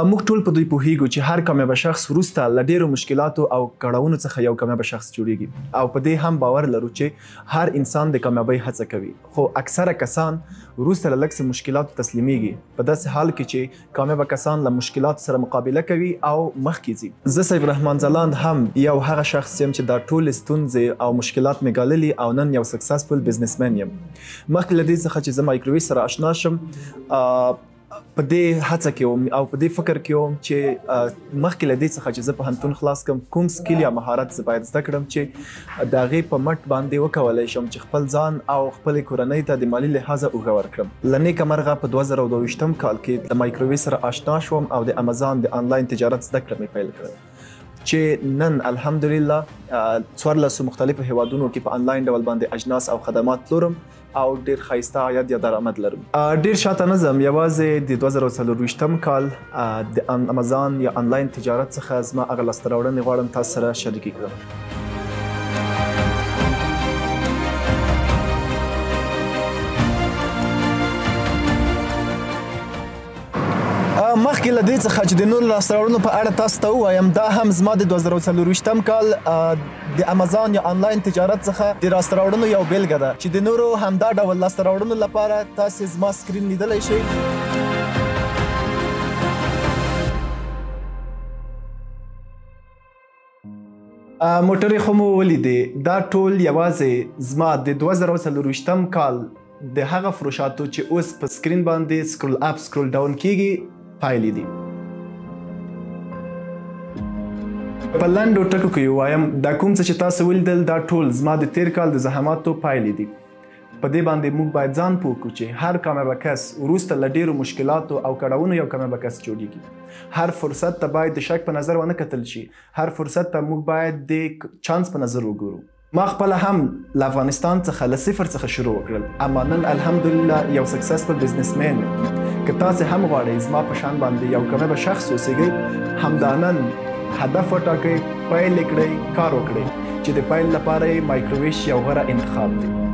موږ ټول په دوی پوهیږو چې هر کامیابه شخص وروسته له ډېرو مشکلاتو او کړاوونو څخه یو کامیابه شخص جوړیږي او په دې هم باور لرو چې هر انسان د کامیابۍ هڅه کوي خو اکثره کسان وروسته له لږ څه مشکلاتو تسلیمیږي په داسې حال کې چې کامیابه کسان له مشکلاتو سره مقابله کوي او مخکې ځي زه سیف رحمان ځلاند هم یو هغه شخص یم چې دا ټولې ستونزې او مشکلات مې ګاللي او نن یو سکسسفل بزنسمن یم مخکې له دې څخه چې زه مایکروویو سره آشنا شم په دې هڅه کې وم او په دې فکر کې وم چې مخکې له دې څخه چې زه پوهنتون خلاص کړم کوم سکیل یا مهارت زه باید زده کړم چې د هغې په مټ باندې وکولی شم چې خپل ځان او خپلې کورنۍ ته د مالي لحاظه اوږه ورکړم له نیکه مرغه په 2022 کال کې د مایکروویو سره آشنا شوم او د امازان د آنلاین تجارت زده کړه مې پیل کړل چې نن الحمدلله 14 مختلفو هیوادونو کې په آنلاین ډول باندې اجناس او خدمات پلورم او ډیر ښایسته عاید یا درآمد لرم ډیر شاته نه ځم یوازې د 2024 کال د امازان یا آنلاین تجارت څخه زما هغه لاسته راوړنې غواړم تاسو سره شریکې کړم مخکې له دې څخه چې د نورو لاسته راوړنو په اړه تاسو ته ووایم دا هم زما د 2024 کال د امازان یا آنلاین تجارت څخه د لاسته راوړنو یو بیلګه ده چې د نورو همدا ډول لاسته راوړنو لپاره تاسو زما سکرین لیدلی شئ موټرې خو مو ولیدې دا ټول یوازې زما د 2024 کال د هغه فروشاتو چې اوس په سکرین باندې سکرول اپ سکرول ډاون کیږي پایلې دي په لنډو ټکو کې ووایم دا کوم څه چې تاسو ولیدل دا ټول زما د تیر کال د زحماتو پایلې دي په دې باندې موږ باید ځان پوه کړو چې هر کامیابه کس وروسته له ډېرو مشکلاتو او کړاوونو یو کامیابه کس جوړیږي هر فرصت ته باید د شک په نظر ونه کتل شي هر فرصت ته موږ باید د چانس په نظر وګورو ما خپله هم له افغانستان څخه له صفر څخه شروع وکړل اما نن الحمدلله یو سکسسفل بزنسمن یم که تاسې هم غواړئ زما په شان باندې یو کامیابه شخص اوسیږئ همدا نن هدف وټاکئ پیل یې کړئ کار وکړئ چې د پیل لپاره یې مایکروویو یو غوره انتخاب دی